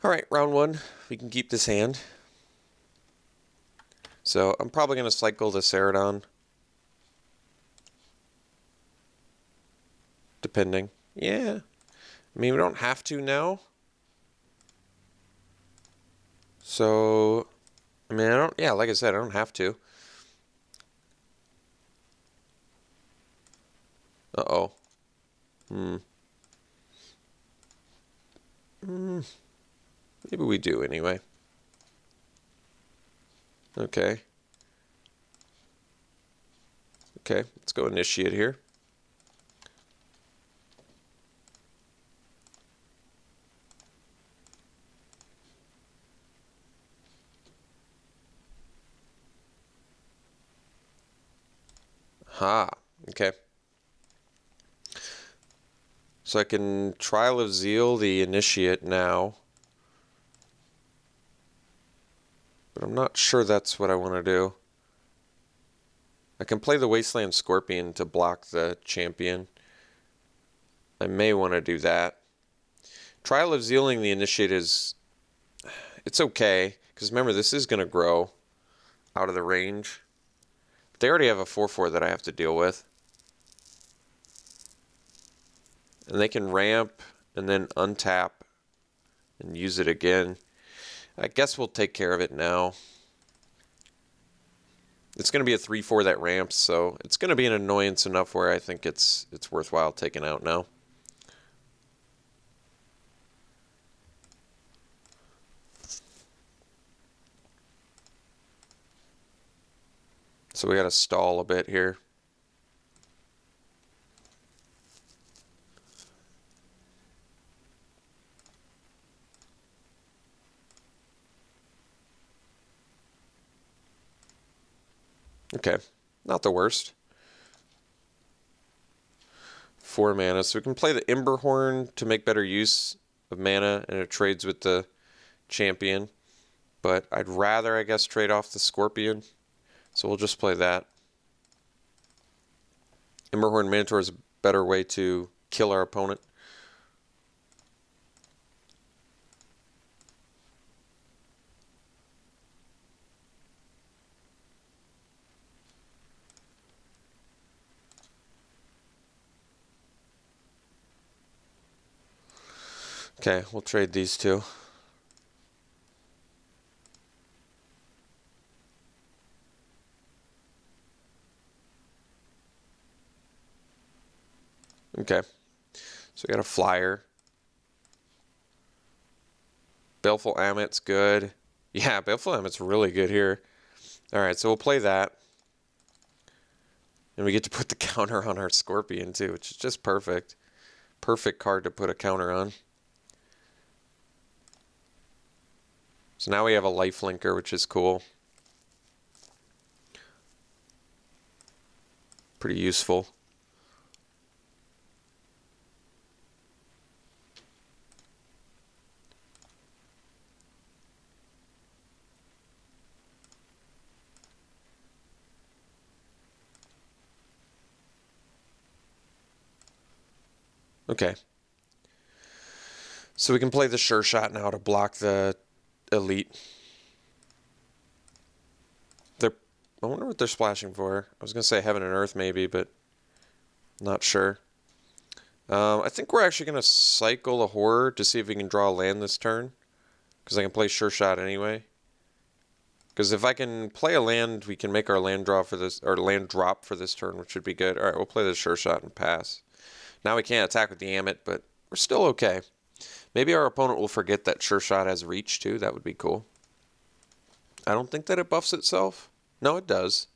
Alright, round one. We can keep this hand. So I'm probably going to cycle the Ceradon. Depending. Yeah. I mean, we don't have to now. So, I mean, yeah, like I said, I don't have to. Uh-oh. Maybe we do anyway. Okay. Okay, let's go initiate here. Ha, okay. So I can Trial of Zeal the initiate now. But I'm not sure that's what I want to do. I can play the Wasteland Scorpion to block the champion. I may want to do that. Trial of Zealing the initiate is... It's okay, because remember, this is going to grow out of the range. But they already have a 4/4 that I have to deal with. And they can ramp and then untap and use it again. I guess we'll take care of it now. It's going to be a 3/4 that ramps, so it's going to be an annoyance enough where I think it's worthwhile taking out now. So we got to stall a bit here. Okay, not the worst. 4 mana, so we can play the Emberhorn to make better use of mana, and it trades with the champion. But I'd rather, I guess, trade off the Scorpion. So we'll just play that. Emberhorn Minotaur is a better way to kill our opponent. Okay, we'll trade these two. Okay, so we got a flyer. Baleful Amit's good. Yeah, Baleful Amit's really good here. Alright, so we'll play that. And we get to put the counter on our Scorpion too, which is just perfect. Perfect card to put a counter on. So now we have a lifelinker, which is cool. Pretty useful. Okay. So we can play the Sure Shot now to block the Elite. I wonder what they're splashing for. I was going to say Heaven and Earth maybe, but not sure. I think we're actually going to cycle a Horror to see if we can draw a land this turn. Because I can play Sure Shot anyway. Because if I can play a land, we can make our land draw for this, or land drop for this turn, which would be good. Alright, we'll play the Sure Shot and pass. Now we can't attack with the Amit, but we're still okay. Maybe our opponent will forget that Sure Shot has reach too. That would be cool. I don't think that it buffs itself. No, it does.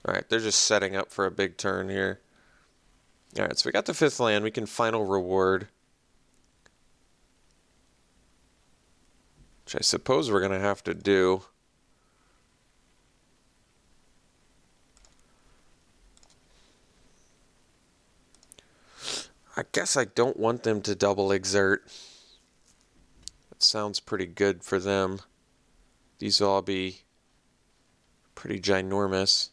Alright, they're just setting up for a big turn here. Alright, so we got the 5th land. We can final reward. Which I suppose we're going to have to do. I guess I don't want them to double exert. That sounds pretty good for them. These will all be pretty ginormous.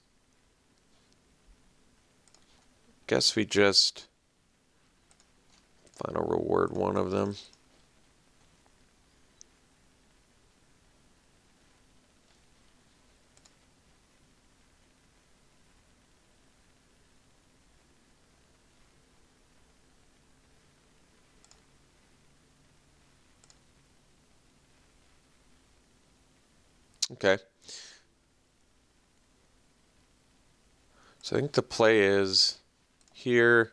Guess we just final reward one of them. Okay. So I think the play is here.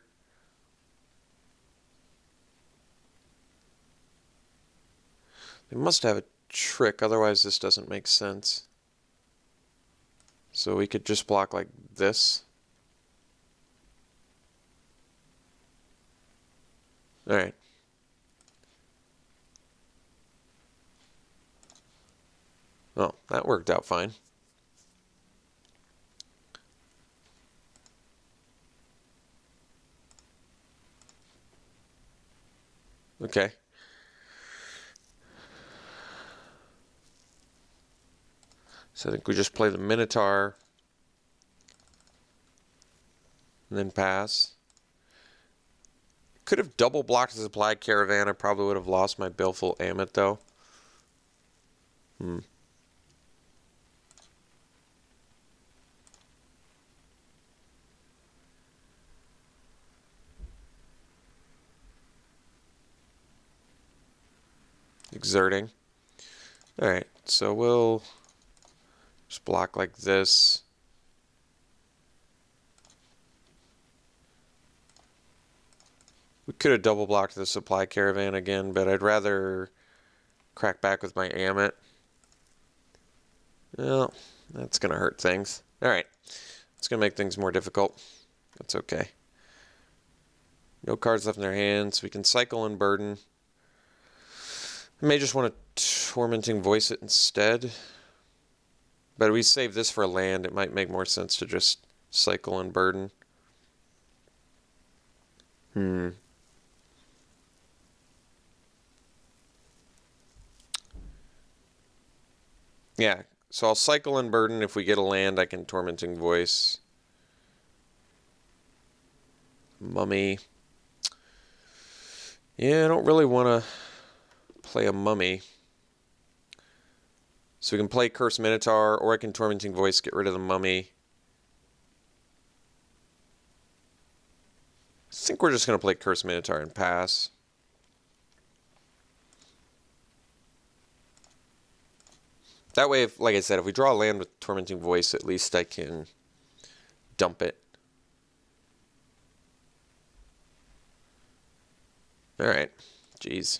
They must have a trick, otherwise this doesn't make sense. So we could just block like this. All right. Oh, that worked out fine. Okay. So I think we just play the Minotaur and then pass. Could have double blocked the supply caravan. I probably would have lost my Baleful Ammit though. Exerting. Alright, so we'll just block like this. We could have double blocked the supply caravan again, but I'd rather crack back with my Ammit. Well, that's going to hurt things. Alright, it's going to make things more difficult. That's okay. No cards left in their hands. We can cycle and burden. I may just want to Tormenting Voice it instead. But if we save this for a land, it might make more sense to just cycle and burden. Yeah, so I'll cycle and burden. If we get a land, I can Tormenting Voice. Mummy. Yeah, I don't really want to play a Mummy. So we can play Curse Minotaur, or I can Tormenting Voice, get rid of the Mummy. I think we're just going to play Curse Minotaur and pass. That way, if, like I said, if we draw a land with Tormenting Voice, at least I can dump it. Alright. Jeez.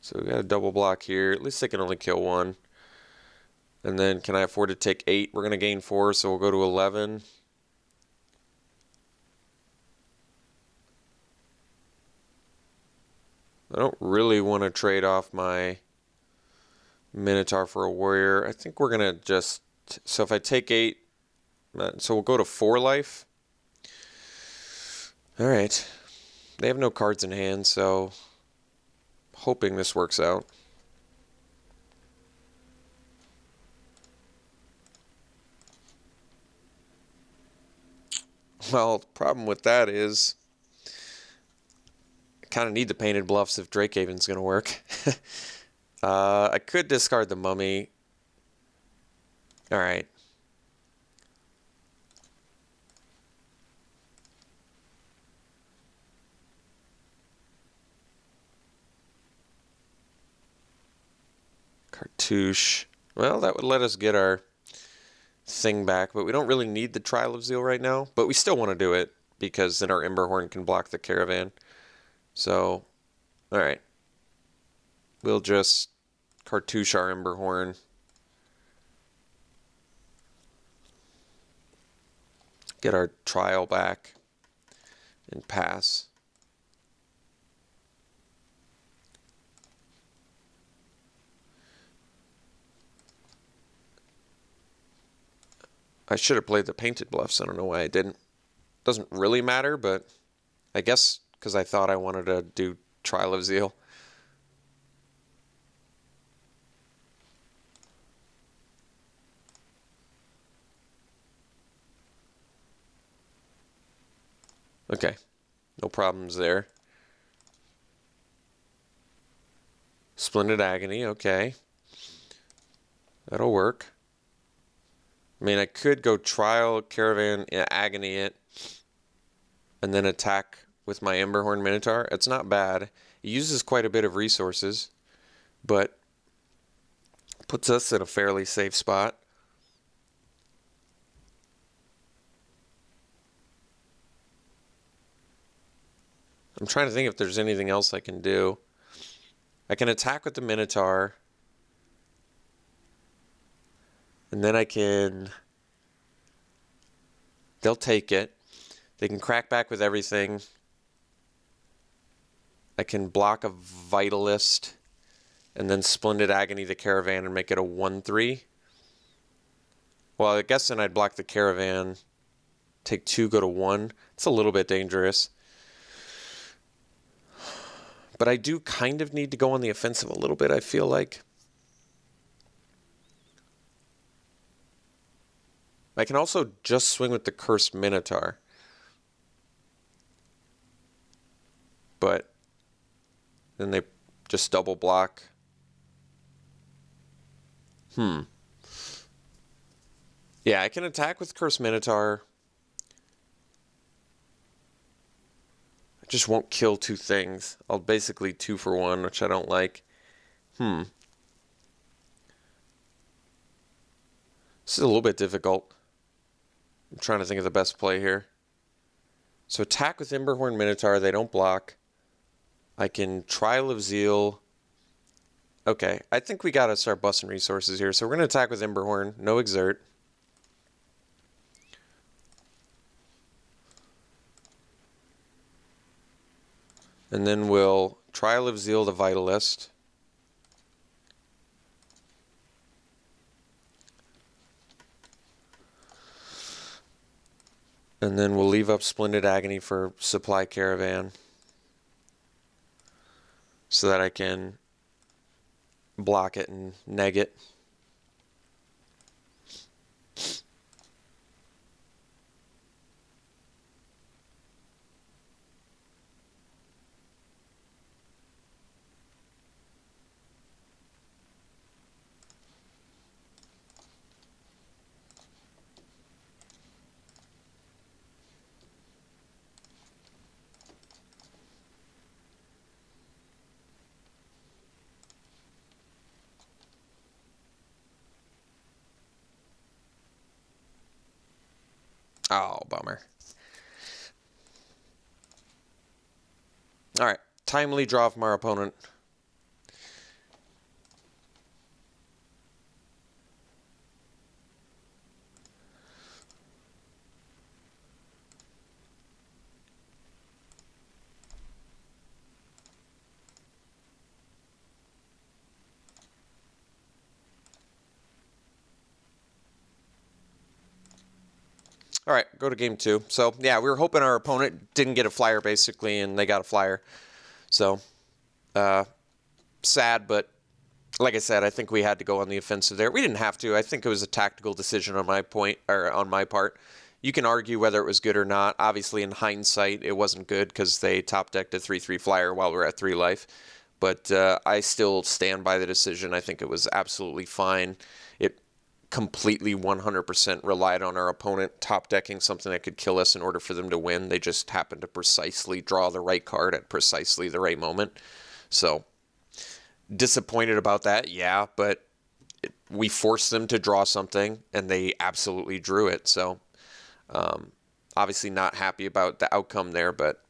So we got a double block here. At least I can only kill one. And then can I afford to take 8? We're going to gain 4, so we'll go to 11. I don't really want to trade off my Minotaur for a warrior. I think we're going to just... So if I take 8... So we'll go to 4 life. Alright. They have no cards in hand, so... Hoping this works out. Well, the problem with that is... kind of need the Painted Bluffs if Drakehaven's going to work. I could discard the Mummy. Alright. Cartouche. Well, that would let us get our thing back, but we don't really need the Trial of Zeal right now. But we still want to do it, because then our Emberhorn can block the Caravan. So, alright. We'll just cartouche our Emberhorn. Get our trial back. And pass. I should have played the Painted Bluffs. I don't know why I didn't. Doesn't really matter, but I guess because I thought I wanted to do Trial of Zeal. Okay, no problems there. Splendid Agony, okay. That'll work. I mean, I could go Trial, Caravan, Agony it, and then attack with my Emberhorn Minotaur. It's not bad. It uses quite a bit of resources, but puts us in a fairly safe spot. I'm trying to think if there's anything else I can do. I can attack with the Minotaur. And then I can... They'll take it. They can crack back with everything. I can block a Vitalist. And then Splendid Agony the Caravan and make it a 1-3. Well, I guess then I'd block the Caravan. Take 2, go to 1. It's a little bit dangerous. But I do kind of need to go on the offensive a little bit, I feel like. I can also just swing with the Cursed Minotaur. But then they just double block. Yeah, I can attack with Cursed Minotaur. I just won't kill 2 things. I'll basically 2 for 1, which I don't like. This is a little bit difficult. I'm trying to think of the best play here. So attack with Emberhorn Minotaur. They don't block. I can Trial of Zeal. Okay, I think we got to start busting resources here. So we're going to attack with Emberhorn. No exert. And then we'll Trial of Zeal the Vitalist. And then we'll leave up Splendid Agony for Supply Caravan. So that I can block it and neg it. Oh, bummer. All right, timely draw from our opponent. All right, go to game 2. So, yeah, we were hoping our opponent didn't get a flyer, basically, and they got a flyer. So, sad, but like I said, I think we had to go on the offensive there. We didn't have to. I think it was a tactical decision on my part. You can argue whether it was good or not. Obviously, in hindsight, it wasn't good because they top-decked a 3-3 flyer while we were at 3 life. But I still stand by the decision. I think it was absolutely fine. It completely 100% relied on our opponent top-decking something that could kill us in order for them to win. They just happened to precisely draw the right card at precisely the right moment. So, disappointed about that, yeah, but we forced them to draw something, and they absolutely drew it. So, obviously not happy about the outcome there, but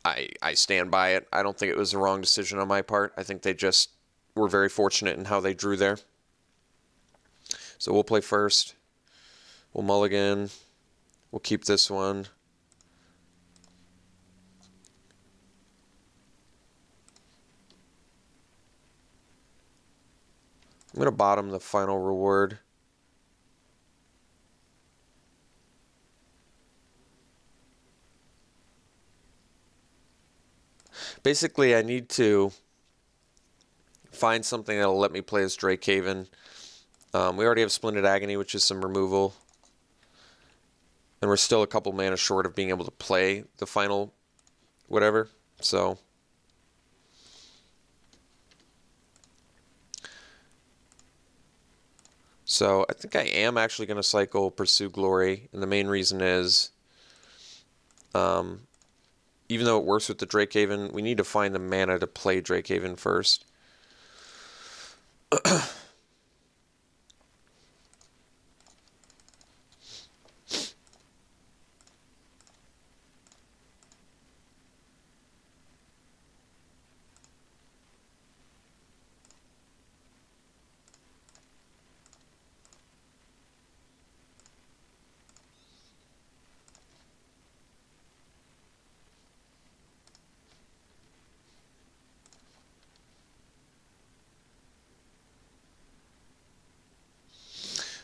I stand by it. I don't think it was the wrong decision on my part. I think they just were very fortunate in how they drew there. So we'll play first. We'll mulligan. We'll keep this one. I'm going to bottom the final reward. Basically, I need to find something that'll let me play as Drakehaven. We already have Splendid Agony, which is some removal. And we're still a couple mana short of being able to play the final whatever. So I think I am actually going to cycle Pursue Glory. And the main reason is, even though it works with the Drakehaven, we need to find the mana to play Drakehaven first.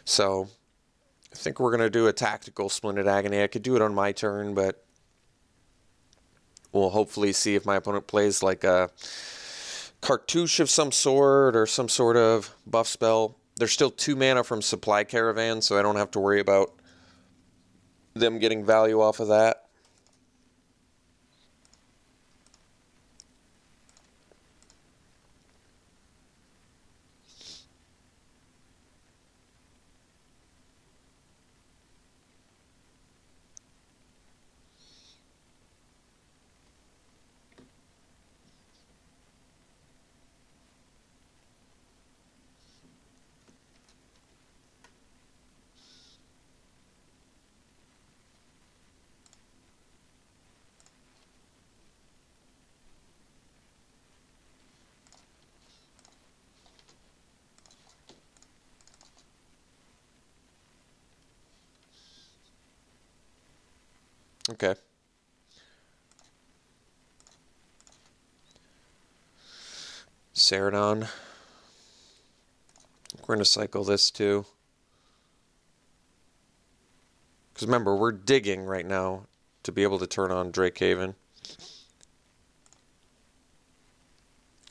So I think we're going to do a tactical Splendid Agony. I could do it on my turn, but we'll hopefully see if my opponent plays like a cartouche of some sort or some sort of buff spell. There's still 2 mana from Supply Caravan, so I don't have to worry about them getting value off of that. Okay. Ceradon. We're going to cycle this too. Because remember, we're digging right now to be able to turn on Drakehaven.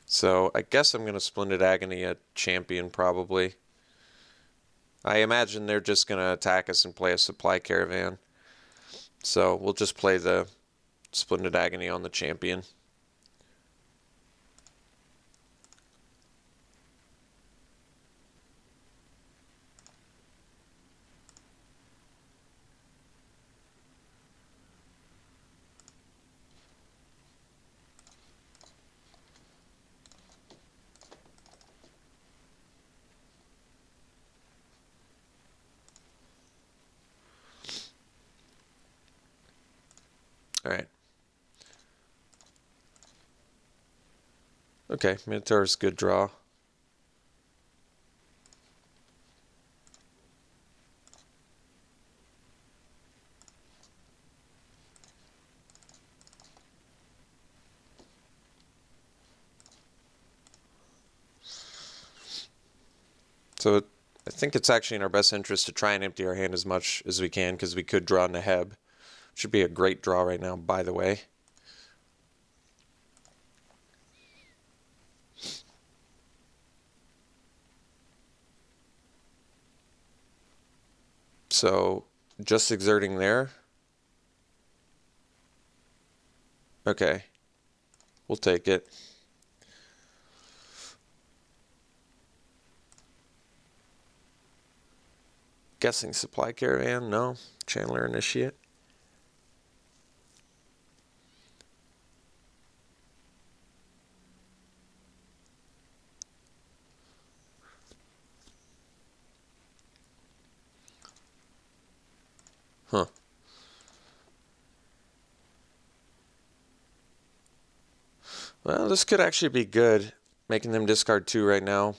So I guess I'm going to Splendid Agony a champion probably. I imagine they're just going to attack us and play a Supply Caravan. So we'll just play the Splendid Agony on the champion. Alright. Okay, Minotaur's a good draw. So I think it's actually in our best interest to try and empty our hand as much as we can, because we could draw Neheb. Should be a great draw right now, by the way. So just exerting there. Okay. We'll take it. Guessing Supply Caravan? No. Chandler Initiate. Huh. Well, this could actually be good, making them discard 2 right now.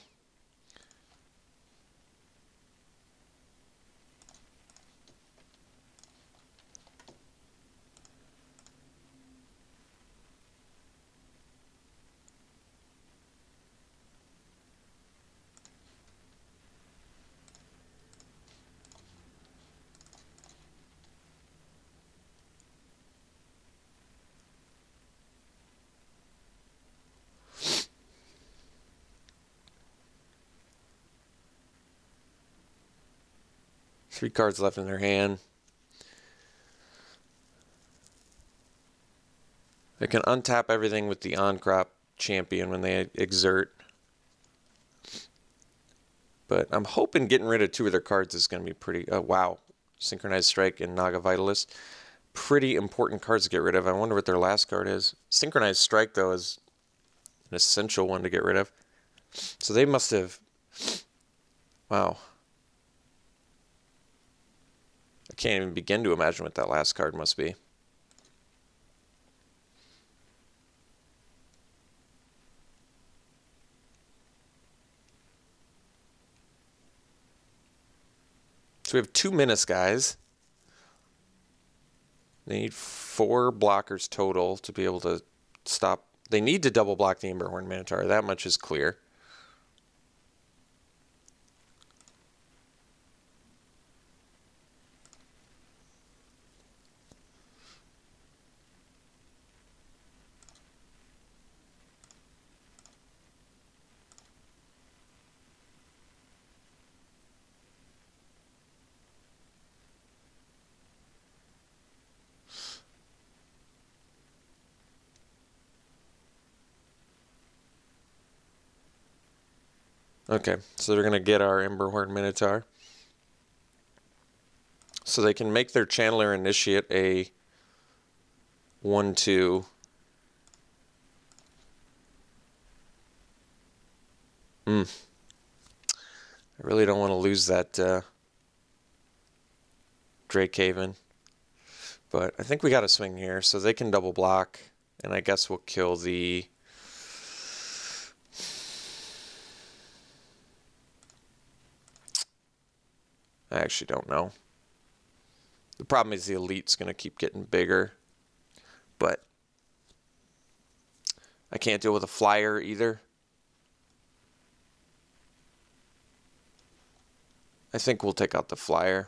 3 cards left in their hand. They can untap everything with the on-crop champion when they exert. But I'm hoping getting rid of 2 of their cards is going to be pretty... Oh, wow. Synchronized Strike and Naga Vitalist. Pretty important cards to get rid of. I wonder what their last card is. Synchronized Strike, though, is an essential one to get rid of. So they must have... Wow. I can't even begin to imagine what that last card must be. So we have 2 Menace guys. They need 4 blockers total to be able to stop. They need to double block the Emberhorn Minotaur. That much is clear. Okay, so they're going to get our Emberhorn Minotaur. So they can make their Channeler Initiate a 1/2. I really don't want to lose that Drakehaven. But I think we got to swing here, so they can double block. And I guess we'll kill the... I actually don't know. The problem is the Elite's going to keep getting bigger. But I can't deal with a flyer either. I think we'll take out the flyer.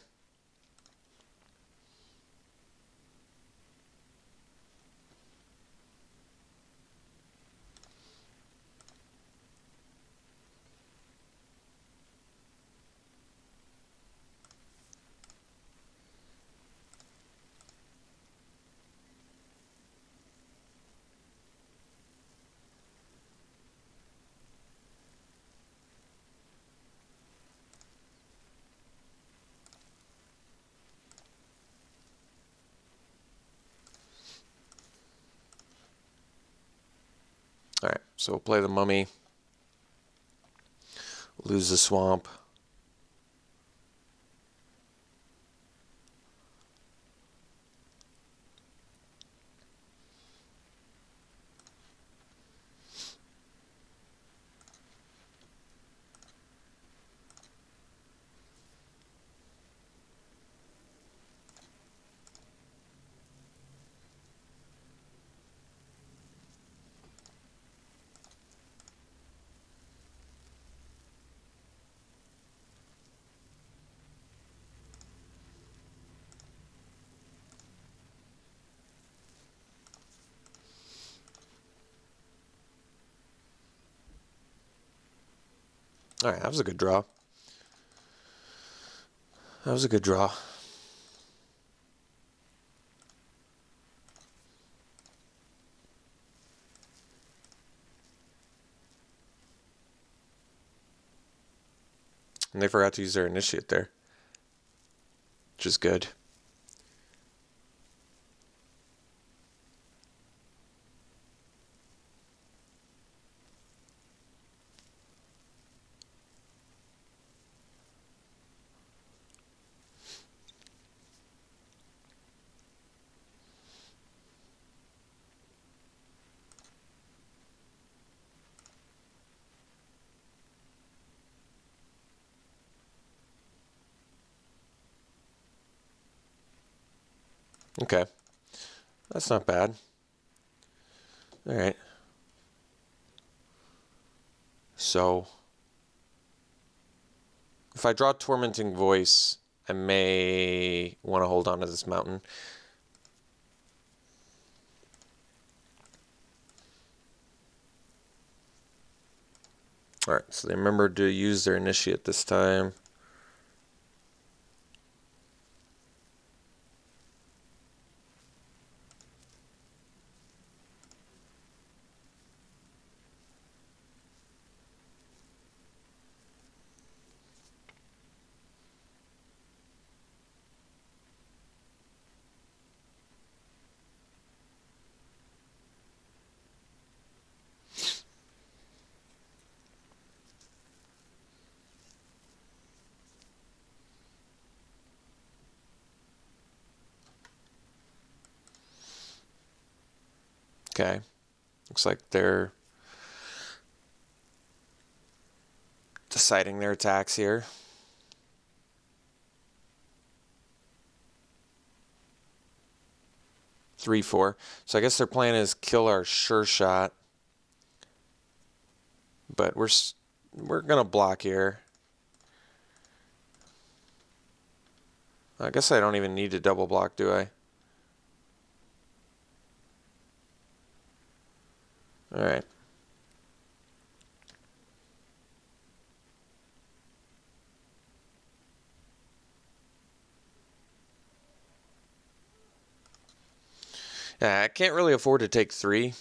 Alright, so we'll play the Mummy. Lose the Swamp. Alright, that was a good draw. That was a good draw. And they forgot to use their Initiate there, which is good. Okay. That's not bad. Alright. So, if I draw Tormenting Voice, I may want to hold on to this mountain. Alright, so they remembered to use their Initiate this time. Okay. Looks like they're deciding their attacks here. Three, four. So I guess their plan is kill our sure shot. But we're gonna block here. I guess I don't even need to double block, do I? All right. Yeah, I can't really afford to take three.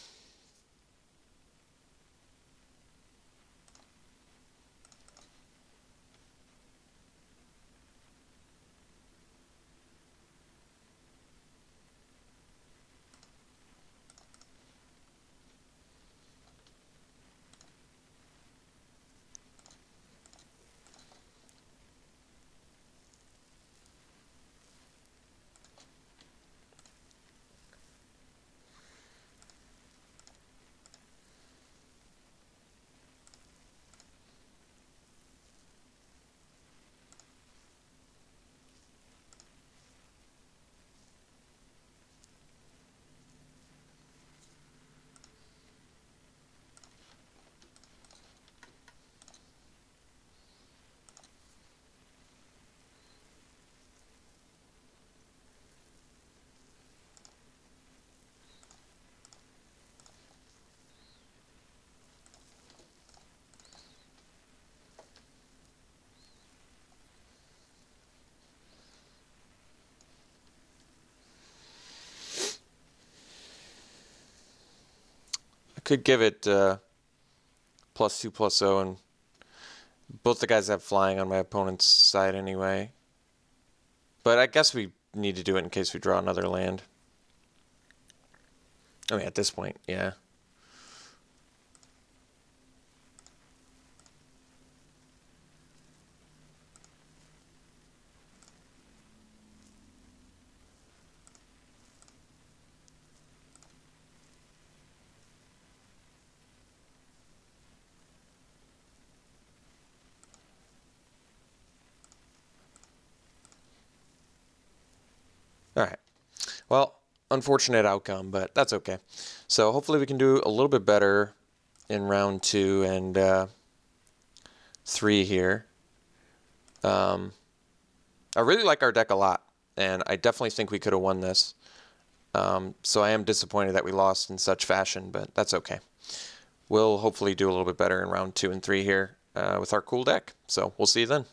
I could give it +2/+0, and both the guys have flying on my opponent's side anyway. But I guess we need to do it in case we draw another land. I mean, at this point, yeah. All right. Well, unfortunate outcome, but that's okay. So hopefully we can do a little bit better in round 2 and 3 here. I really like our deck a lot, and I definitely think we could have won this. So I am disappointed that we lost in such fashion, but that's okay. We'll hopefully do a little bit better in round 2 and 3 here with our cool deck. So we'll see you then.